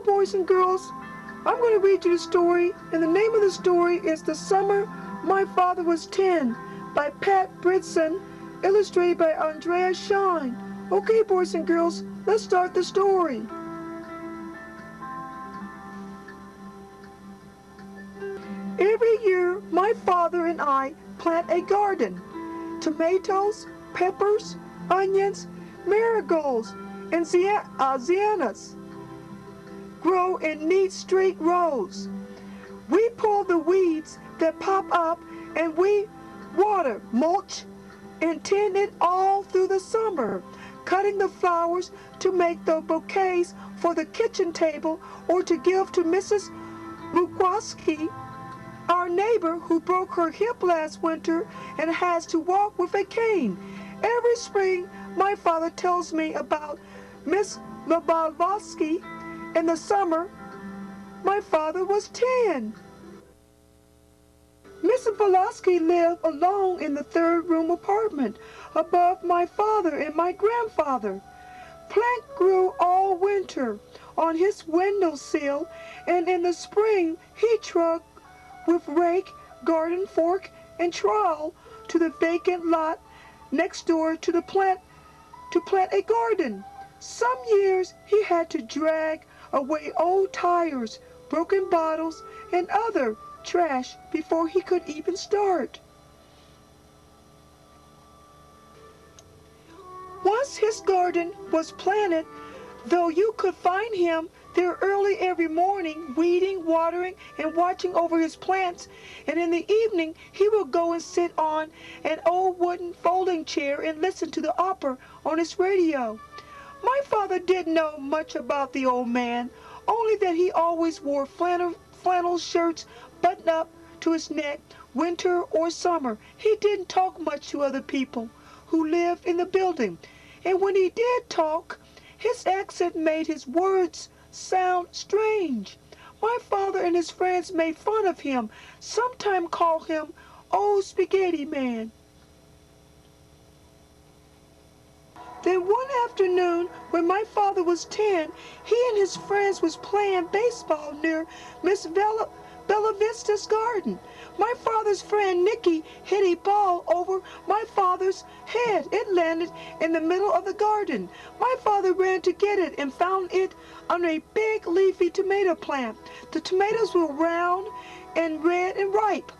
Hello, boys and girls. I'm going to read you the story, and the name of the story is The Summer My Father Was 10 by Pat Bridson, illustrated by Andrea Shine. Okay, boys and girls, let's start the story. Every year, my father and I plant a garden. Tomatoes, peppers, onions, marigolds, and zinnias grow in neat straight rows. We pull the weeds that pop up and we water, mulch, and tend it all through the summer, cutting the flowers to make the bouquets for the kitchen table or to give to Mrs. Bukowski, our neighbor who broke her hip last winter and has to walk with a cane. Every spring, my father tells me about Miss Bobba-Abba. In the summer, my father was 10. Mrs. Bobba-Abba lived alone in the third-room apartment above my father and my grandfather. Plant grew all winter on his windowsill, and in the spring he trucked with rake, garden fork, and trowel to the vacant lot next door to plant a garden. Some years he had to drag away old tires, broken bottles, and other trash before he could even start. Once his garden was planted, though you could find him there early every morning, weeding, watering, and watching over his plants, and in the evening he would go and sit on an old wooden folding chair and listen to the opera on his radio. My father didn't know much about the old man, only that he always wore flannel shirts buttoned up to his neck, winter or summer. He didn't talk much to other people who lived in the building, and when he did talk, his accent made his words sound strange. My father and his friends made fun of him, sometimes called him Old Spaghetti Man. Then one afternoon, when my father was 10, he and his friends was playing baseball near Miss Bella Vista's garden. My father's friend Nicky hit a ball over my father's head. It landed in the middle of the garden. My father ran to get it and found it under a big leafy tomato plant. The tomatoes were round and red and ripe,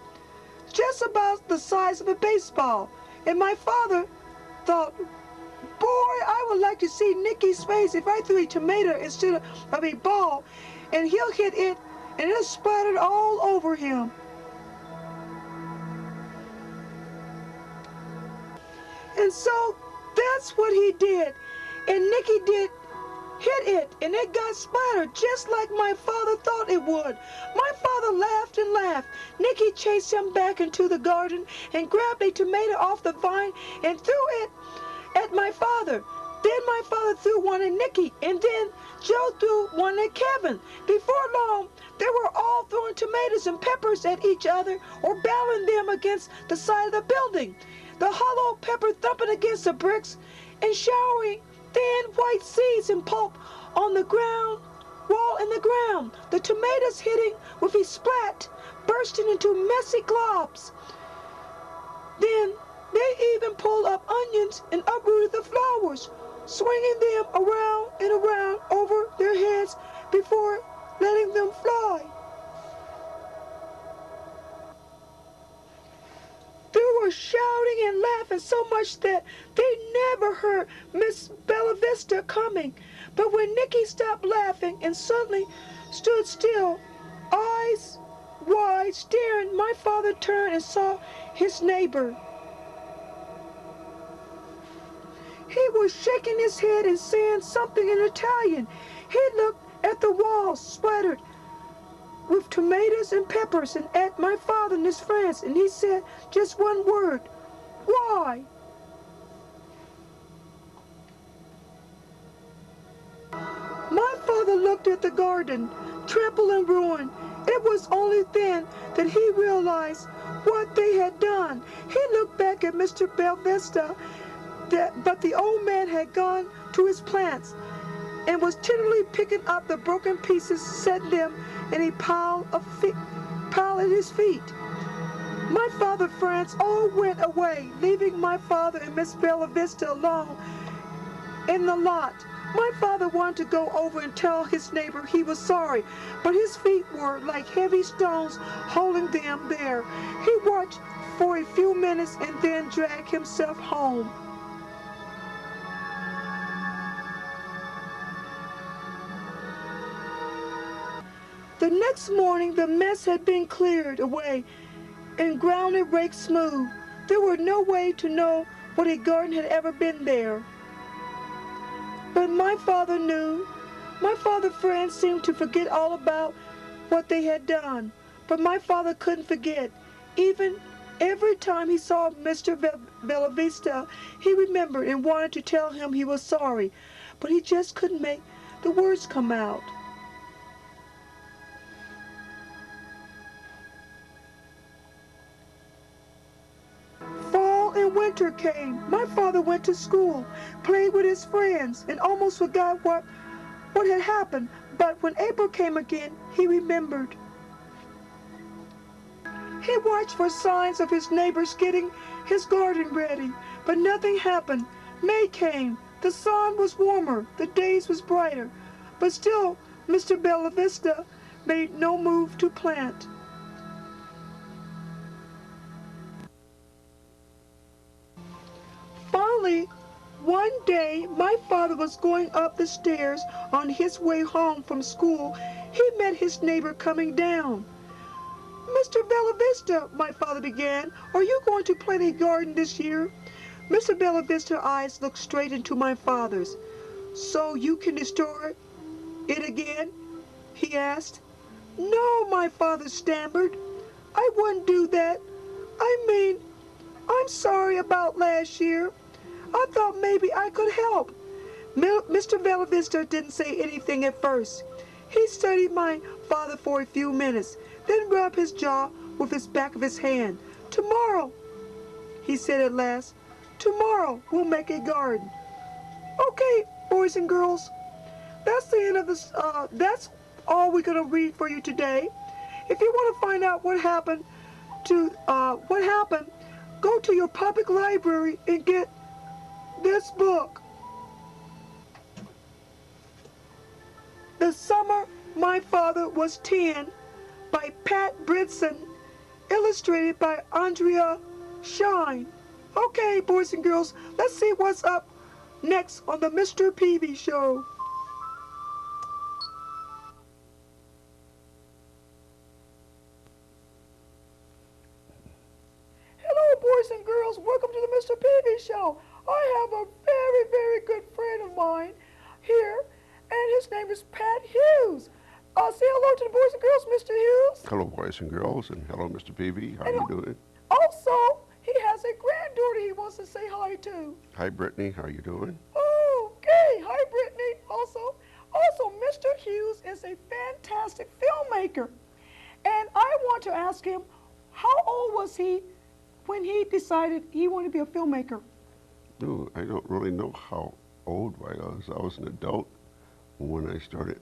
just about the size of a baseball. And my father thought, boy, I would like to see Nicky's face if I threw a tomato instead of a ball, and he'll hit it and it'll splatter all over him. And so that's what he did. And Nicky did hit it, and it got splattered just like my father thought it would. My father laughed and laughed. Nicky chased him back into the garden and grabbed a tomato off the vine and threw it at my father. Then my father threw one at Nicky, and then Joe threw one at Kevin. Before long, they were all throwing tomatoes and peppers at each other or battering them against the side of the building. The hollow pepper thumping against the bricks and showering thin white seeds and pulp on the ground, wall and the ground. The tomatoes hitting with a splat, bursting into messy globs. Then they even pulled up onions and uprooted the flowers, swinging them around and around over their heads before letting them fly. They were shouting and laughing so much that they never heard Miss Bella Vista coming. But when Nicky stopped laughing and suddenly stood still, eyes wide staring, my father turned and saw his neighbor. He was shaking his head and saying something in Italian. He looked at the walls splattered with tomatoes and peppers and at my father and his friends, and he said just one word, "Why?" My father looked at the garden, trampled and ruined. It was only then that he realized what they had done. He looked back at Mr. Belvesta, but the old man had gone to his plants, and was tenderly picking up the broken pieces, setting them in a pile at his feet. My father Franz all went away, leaving my father and Miss Bella Vista alone in the lot. My father wanted to go over and tell his neighbor he was sorry, but his feet were like heavy stones holding them there. He watched for a few minutes and then dragged himself home. The next morning, the mess had been cleared away and ground and raked smooth. There were no way to know what a garden had ever been there. But my father knew. My father Franz seemed to forget all about what they had done. But my father couldn't forget. Even every time he saw Mr. Bellavista, he remembered and wanted to tell him he was sorry. But he just couldn't make the words come out. Winter came. My father went to school, played with his friends, and almost forgot what had happened. But when April came again, he remembered. He watched for signs of his neighbors getting his garden ready, but nothing happened. May came. The sun was warmer. The days was brighter. But still, Mr. Bellavista made no move to plant. Finally, one day, my father was going up the stairs on his way home from school. He met his neighbor coming down. Mr. Bellavista, my father began, are you going to plant a garden this year? Mr. Bellavista's eyes looked straight into my father's. So you can destroy it again? He asked. No, my father stammered. I wouldn't do that. I mean, I'm sorry about last year. I thought maybe I could help. Mr. Bellavista didn't say anything at first. He studied my father for a few minutes, then rubbed his jaw with his back of his hand. Tomorrow, he said at last, tomorrow we'll make a garden. Okay, boys and girls, that's the end of this. That's all we're going to read for you today. If you want to find out what happened, go to your public library and get this book. The Summer My Father Was 10 by Pat Bridson, illustrated by Andrea Shine. Okay, boys and girls, let's see what's up next on the Mr. Peevy Show. Hello, boys and girls. Welcome to the Mr. Peevy Show. I have a very, very good friend of mine here, and his name is Pat Hughes. Say hello to the boys and girls, Mr. Hughes. Hello, boys and girls, and hello, Mr. Peevy. How are you doing? Also, he has a granddaughter he wants to say hi to. Hi, Brittany. How are you doing? Okay. Hi, Brittany. Also, Mr. Hughes is a fantastic filmmaker. And I want to ask him, how old was he when he decided he wanted to be a filmmaker? No, I don't really know how old I was. I was an adult when I started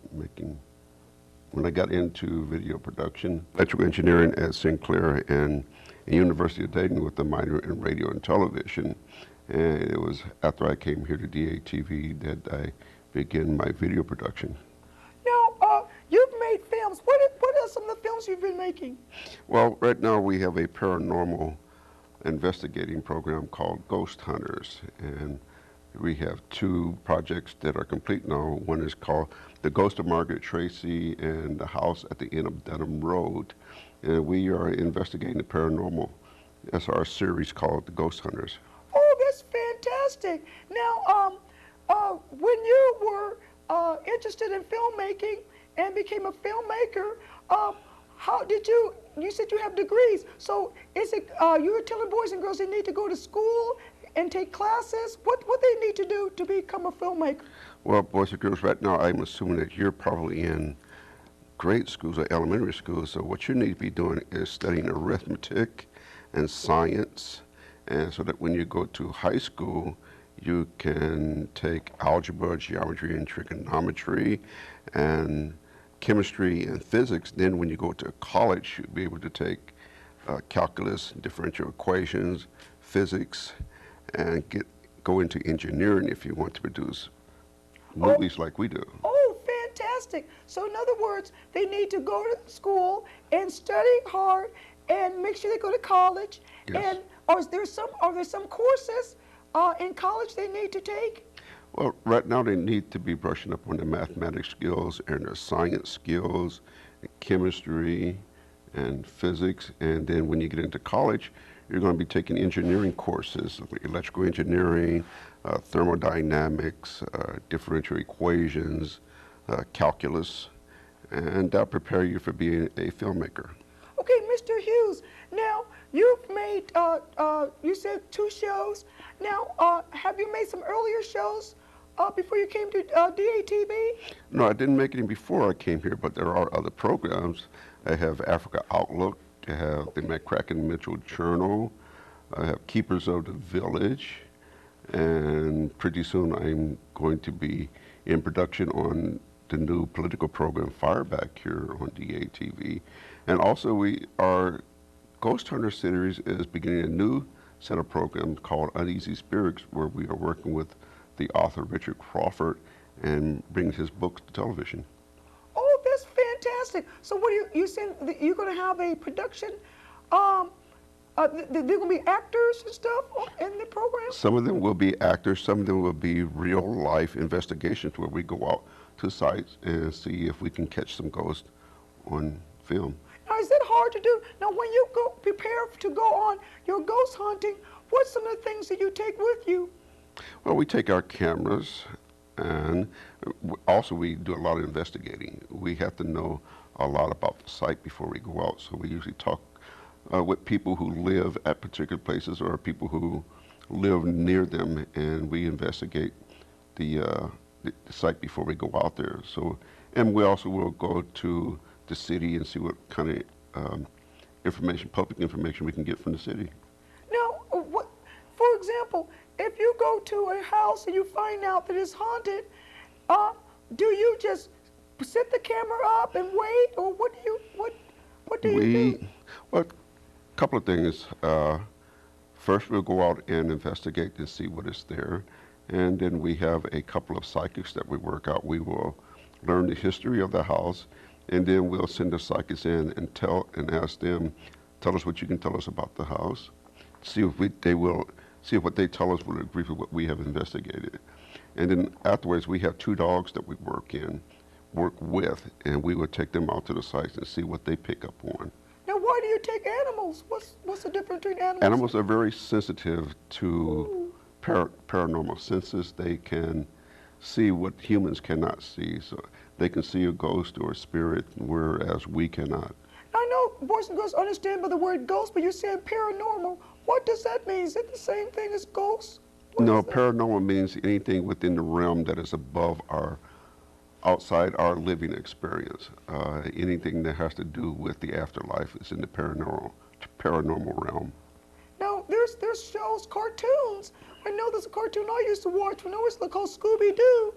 when I got into video production, electrical engineering at Sinclair and University of Dayton with a minor in radio and television. And it was after I came here to DATV that I began my video production. Now, you've made films. What are some of the films you've been making? Well, right now we have a paranormal investigating program called Ghost Hunters, and we have two projects that are complete now. One is called The Ghost of Margaret Tracy and The House at the End of Dunham Road, and we are investigating the paranormal. That's our series called The Ghost Hunters. Oh, that's fantastic. Now, when you were interested in filmmaking and became a filmmaker, how did you said you have degrees, so is it, you were telling boys and girls they need to go to school and take classes? What they need to do to become a filmmaker? Well, boys and girls, right now I'm assuming that you're probably in grade schools or elementary schools, so what you need to be doing is studying arithmetic and science, and so that when you go to high school, You can take algebra, geometry, and trigonometry, and chemistry and physics. Then when you go to college, you'll be able to take calculus, differential equations, physics, and go into engineering if you want to produce movies like we do. Oh, fantastic. So in other words, they need to go to school and study hard and make sure they go to college. Yes. And are there some courses in college they need to take? Well, right now they need to be brushing up on their mathematics skills and their science skills, and chemistry and physics. And then when you get into college, you're going to be taking engineering courses, like electrical engineering, thermodynamics, differential equations, calculus, and that'll prepare you for being a filmmaker. Okay, Mr. Hughes, now you've made, you said 2 shows. Now, have you made some earlier shows before you came to DATV? No, I didn't make any before I came here, but there are other programs. I have Africa Outlook, I have the McCracken Mitchell Journal, I have Keepers of the Village, and pretty soon I'm going to be in production on the new political program Fireback here on DATV. And also our Ghost Hunter series is beginning a new set of programs called Uneasy Spirits, where we are working with the author Richard Crawford and bringing his books to television. Oh, that's fantastic. So what you saying that you're going to have a production? They're going to be actors and stuff in the program? Some of them will be actors, some of them will be real life investigations where we go out to sites and see if we can catch some ghosts on film. Now, is it hard to do? Now, when you go prepare to go on your ghost hunting, what's some of the things that you take with you? Well, we take our cameras, and also we do a lot of investigating. We have to know a lot about the site before we go out, so we usually talk with people who live at particular places or people who live near them, and we investigate the site before we go out there. So, and we also will go to the city and see what kind of information, public information we can get from the city. Now, for example, if you go to a house and you find out that it's haunted, do you just set the camera up and wait, or what do you do? Well, a couple of things. First, we'll go out and investigate and see what is there, and then we have a couple of psychics that we work out. We will learn the history of the house, and then we'll send the psychics in and ask them, tell us what you can tell us about the house. See if what they tell us will agree with what we have investigated. And then afterwards, we have 2 dogs that we work with, and we will take them out to the sites and see what they pick up on. Now, why do you take animals? What's the difference between animals? Animals are very sensitive to paranormal senses. They can see what humans cannot see. So they can see a ghost or a spirit, whereas we cannot. I know boys and girls understand by the word ghost, but you're saying paranormal. What does that mean? Is it the same thing as ghosts? No, paranormal means anything within the realm that is above outside our living experience. Anything that has to do with the afterlife is in the paranormal realm. Now, there's shows, cartoons. I know there's a cartoon I used to watch when I was called Scooby-Doo.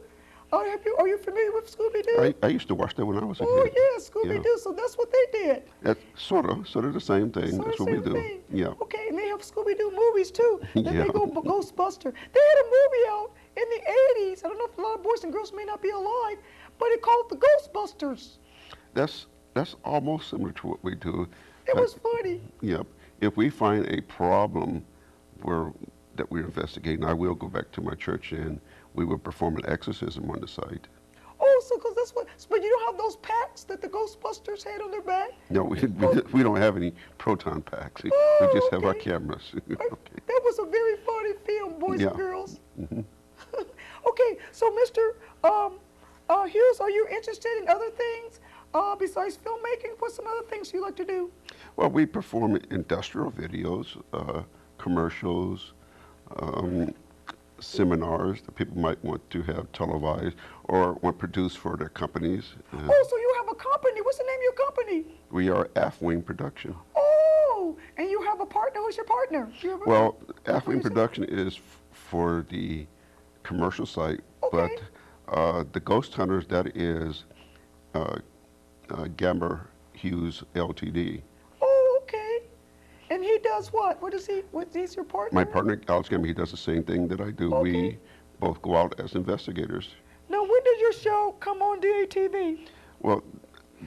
Are you familiar with Scooby-Doo? I used to watch that when I was a kid. Oh, yeah, Scooby-Doo. So that's what they did. That's sort of the same thing. So That's what we do. thing. Yeah. Okay, and they have Scooby-Doo movies too. Then Yeah. they go Ghostbuster. They had a movie out in the 80s. I don't know if a lot of boys and girls may not be alive, but it called the Ghostbusters. That's almost similar to what we do. It was funny. Yep. If we find a problem that we're investigating, I will go back to my church and we will perform an exorcism on the site. Oh, so because that's what. But you don't have those packs that the Ghostbusters had on their back? No, we don't have any proton packs. We just have our cameras. Okay. That was a very funny film, boys Yeah. and girls. Mhm. Okay, so Mr. Hughes, are you interested in other things besides filmmaking? What's some other things you like to do? Well, we perform industrial videos, commercials, seminars that people might want to have televised or want produced for their companies. Oh, so you have a company. What's the name of your company? We are Afwing Production. Oh, and you have a partner. Who's your partner? Well, Afwing Production is for the commercial site, Okay. but the Ghost Hunters, that is Gamma Hughes Ltd. Oh, okay. And he does what? What is he? What, he's your partner? My partner, Alex Gamma, he does the same thing that I do. Okay. We both go out as investigators. Now, when does your show come on DATV? Well,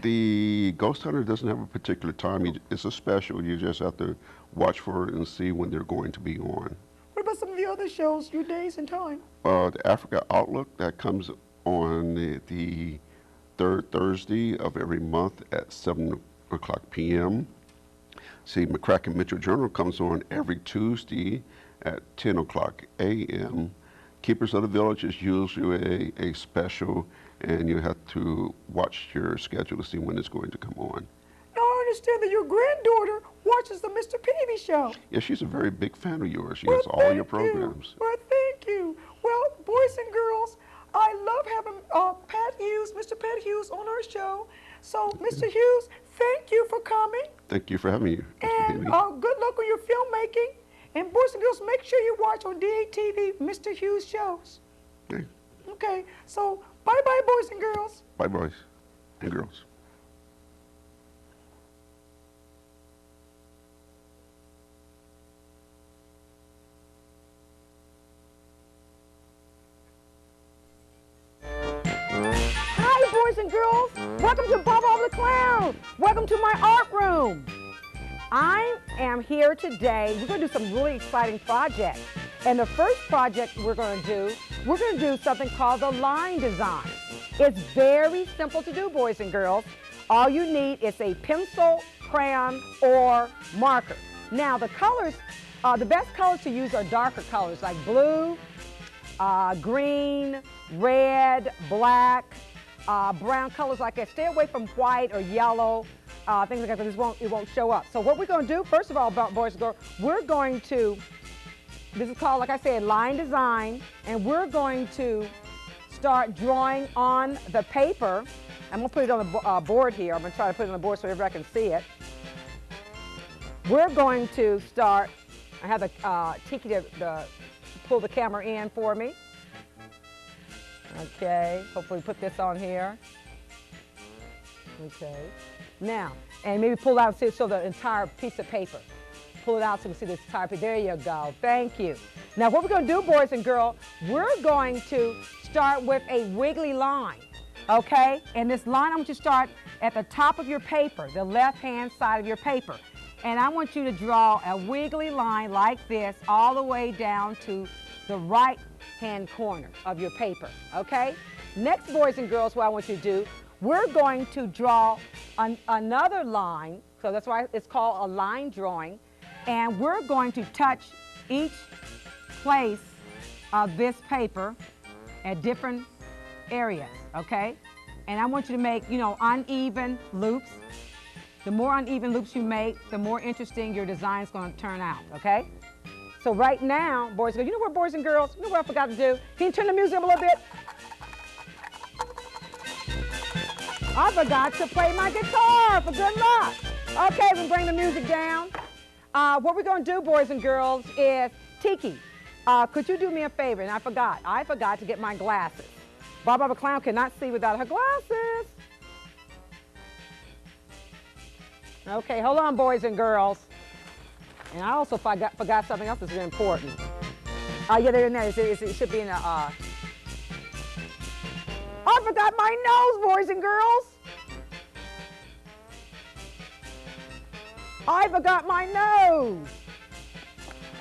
the Ghost Hunter doesn't have a particular time. It's a special. You just have to watch for it and see when they're going to be on. What about some of the other shows, your days and time? The Africa Outlook, that comes on the third Thursday of every month at 7 o'clock p.m. See, McCracken Mitchell Journal comes on every Tuesday at 10 o'clock a.m. Keepers of the Village is usually a special, and you have to watch your schedule to see when it's going to come on. Now, I understand that your granddaughter watches the Mr. Peevy Show. Yeah, she's a very big fan of yours. She Well, has all your thank you. programs. Well, thank you. Well, boys and girls, I love having Pat Hughes, Mr. Pat Hughes, on our show. So, Mr. Hughes, thank you for coming. Thank you for having me, Mr. And Peevy. good luck on your filmmaking. And boys and girls, make sure you watch on DATV Mr. Hughes shows. Okay. Okay, so bye-bye, boys and girls. Bye, boys and girls. Hi, boys and girls. Welcome to Bobba-Abba the Clown. Welcome to my art room. I am here today. We're going to do some really exciting projects. And the first project we're going to do something called the line design. It's very simple to do, boys and girls. All you need is a pencil, crayon, or marker. Now, the colors, the best colors to use are darker colors like blue, green, red, black, brown colors like that. Stay away from white or yellow, things like that, because it won't show up. So what we're going to do, first of all, boys and girls, we're going to, this is called, like I said, line design, and we're going to start drawing on the paper. I'm going to put it on the board here. I'm going to try to put it on the board so everybody can see it. We're going to start, I have the Tiki to pull the camera in for me. Okay, hopefully put this on here. Okay, now, and maybe pull out so the entire piece of paper. Pull it out so we can see this entire piece. There you go, thank you. Now what we're gonna do, boys and girls, we're going to start with a wiggly line, okay? And this line, I want you to start at the top of your paper, the left-hand side of your paper. And I want you to draw a wiggly line like this all the way down to the right-hand corner of your paper, okay? Next, boys and girls, what I want you to do, we're going to draw another line, so that's why it's called a line drawing, and we're going to touch each place of this paper at different areas, okay? And I want you to make, uneven loops. The more uneven loops you make, the more interesting your design is going to turn out, okay? So right now, boys and girls, you know what, boys and girls, you know what I forgot to do? Can you turn the music up a little bit? I forgot to play my guitar for good luck. Okay, we'll bring the music down. What we're going to do, boys and girls, is Tiki. Could you do me a favor? And I forgot to get my glasses. Bobba-Abba the Clown cannot see without her glasses. Okay, hold on, boys and girls. And I also forgot something else that's very important. Yeah, they're in there. It should be in the, I forgot my nose, boys and girls. I forgot my nose.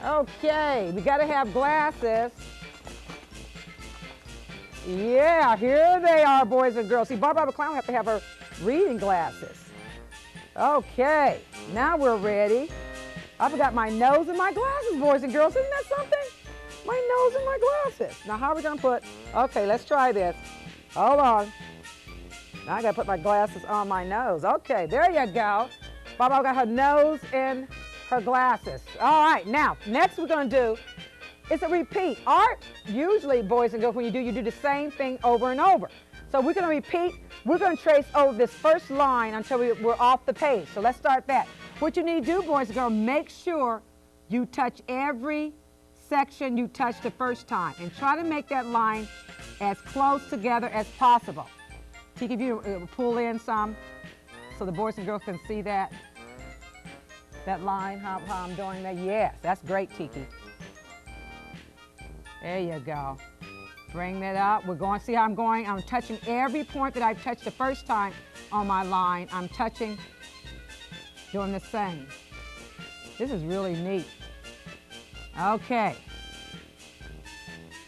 Okay, we gotta have glasses. Yeah, here they are, boys and girls. See, Bobba-Abba the Clown have to have her reading glasses. Okay, now we're ready. I forgot my nose and my glasses, boys and girls. Isn't that something? My nose and my glasses. Now, how are we gonna put, okay, let's try this. Hold on. Now I gotta put my glasses on my nose. Okay, there you go. Bobba got her nose and her glasses. All right, now, next we're gonna do is a repeat. Art, usually, boys and girls, when you do the same thing over and over. So we're gonna repeat, we're gonna trace over this first line until we're off the page. So let's start that. What you need to do, boys and girls, make sure you touch every section you touched the first time, and try to make that line as close together as possible. Tiki, if you pull in some so the boys and girls can see that line, how I'm doing that. Yes, that's great, Tiki. There you go. Bring that up. We're going to see how I'm going. I'm touching every point that I've touched the first time on my line. I'm touching, doing the same. This is really neat. Okay.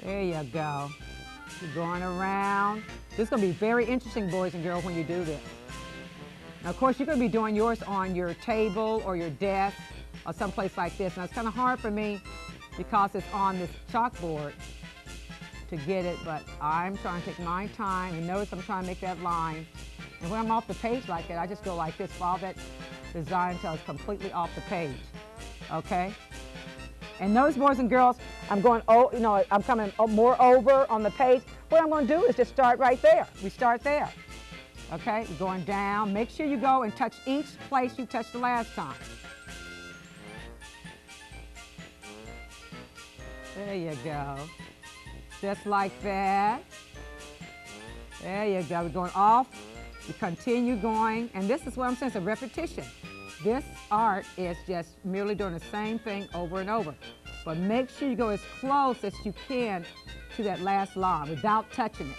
There you go. You're going around. This is going to be very interesting, boys and girls, when you do this. Now, of course, you're going to be doing yours on your table or your desk or someplace like this. Now, it's kind of hard for me because it's on this chalkboard to get it, but I'm trying to take my time, and notice I'm trying to make that line. And when I'm off the page like that, I just go like this, follow that design until it's completely off the page, okay? And notice, boys and girls, I'm going, I'm coming more over on the page. What I'm going to do is just start right there. We start there, okay? You're going down. Make sure you go and touch each place you touched the last time. There you go. Just like that. There you go. We're going off. You continue going. And this is what I'm saying. It's a repetition. This art is just merely doing the same thing over and over. But make sure you go as close as you can to that last line without touching it.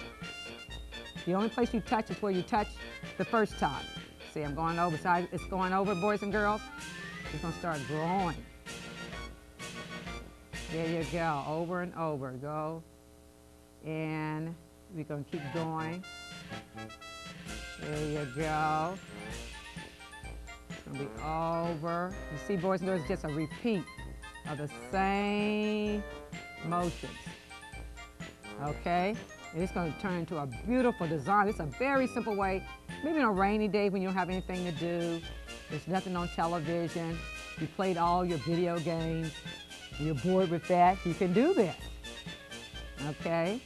The only place you touch is where you touched the first time. See, I'm going over. So it's going over, boys and girls. It's going to start growing. There you go. Over and over. Go. And we're going to keep going. There you go. It's going to be over. You see, boys and girls, it's just a repeat of the same motions. Okay? And it's going to turn into a beautiful design. It's a very simple way. Maybe on a rainy day when you don't have anything to do. There's nothing on television. You played all your video games. You're bored with that. You can do this. Okay?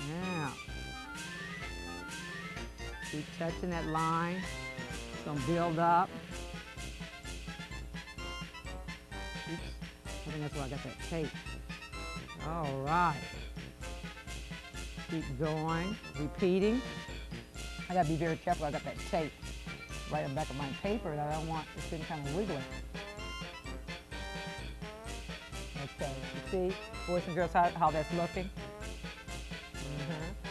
Now, keep touching that line. It's going to build up. Oops. I think that's why I got that tape. All right. Keep going, repeating. I got to be very careful. I got that tape right on the back of my paper that I don't want it's been kind of wiggling. Okay, you see, boys and girls, how that's looking?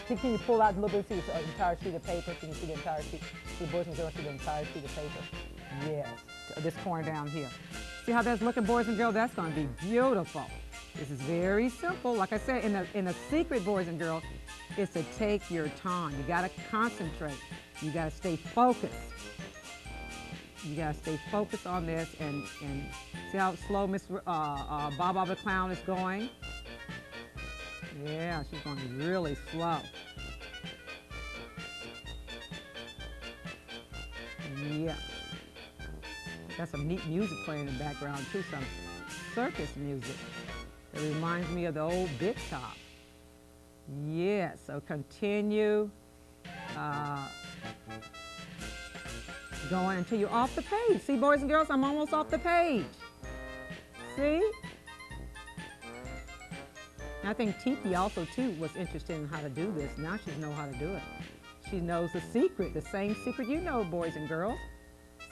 Can you pull out a little bit and see the entire sheet of paper? Can you see the entire sheet? See the boys and girls see the entire sheet of paper? Yes, this corner down here. See how that's looking, boys and girls? That's going to be beautiful. This is very simple. Like I said, in the secret, boys and girls, is to take your time. You got to concentrate. You got to stay focused. You got to stay focused on this and see how slow Miss Bobba-Abba the Clown is going? Yeah, she's going really slow. Yeah. Got some neat music playing in the background too, some circus music. It reminds me of the old Big Top. Yeah, so continue going until you're off the page. See, boys and girls, I'm almost off the page. See? And I think Tiki also, too, was interested in how to do this. Now she knows how to do it. She knows the secret, the same secret you know, boys and girls.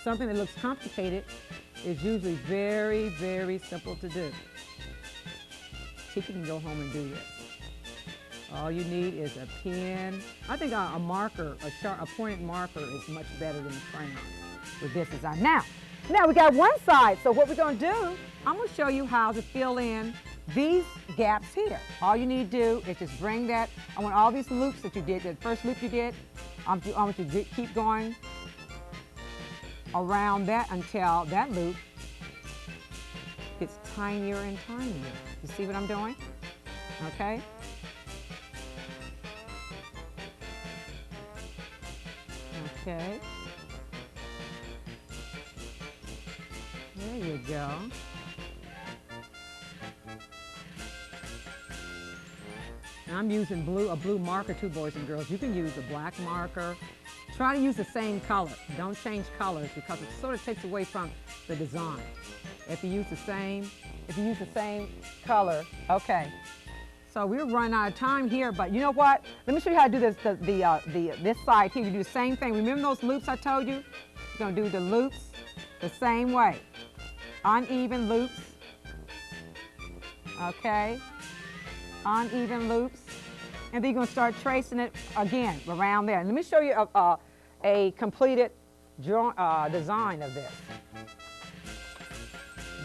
Something that looks complicated is usually very, very simple to do. Tiki can go home and do this. All you need is a pen. I think a marker, a pointed marker is much better than crayons with this design. Now we got one side. So what we're going to do, I'm going to show you how to fill in these gaps here. All you need to do is just bring that. I want all these loops that you did, the first loop you did, I want you to keep going around that until that loop gets tinier and tinier. You see what I'm doing? Okay? Okay. There you go. And I'm using a blue marker too, boys and girls. You can use a black marker, Try to use the same color. Don't change colors because it sort of takes away from the design. If you use the same color, okay. So we're running out of time here, but you know what? Let me show you how to do this. This side here, you do the same thing. Remember those loops I told you? You're gonna do the loops the same way. Uneven loops. Okay. Uneven loops. And then you're going to start tracing it again around there. And let me show you a completed design of this.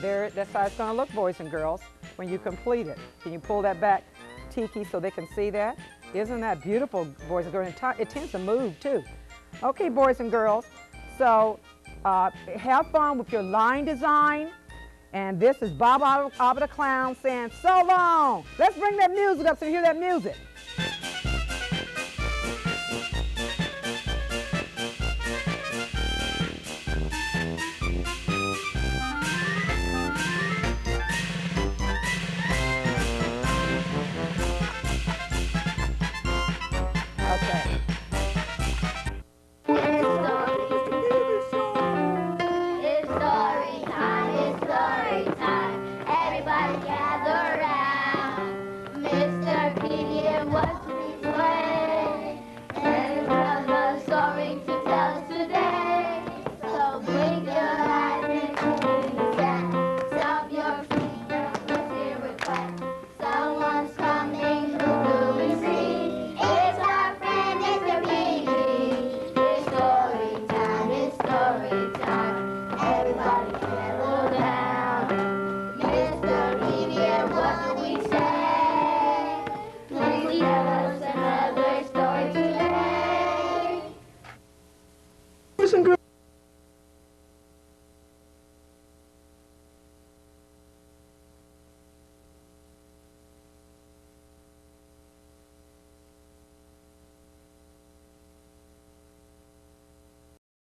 There, that's how it's going to look, boys and girls, when you complete it. Can you pull that back, Tiki, so they can see that? Isn't that beautiful, boys and girls? It tends to move, too. Okay, boys and girls, so have fun with your line design. And this is Bobba-Abba the Clown saying so long. Let's bring that music up so you hear that music.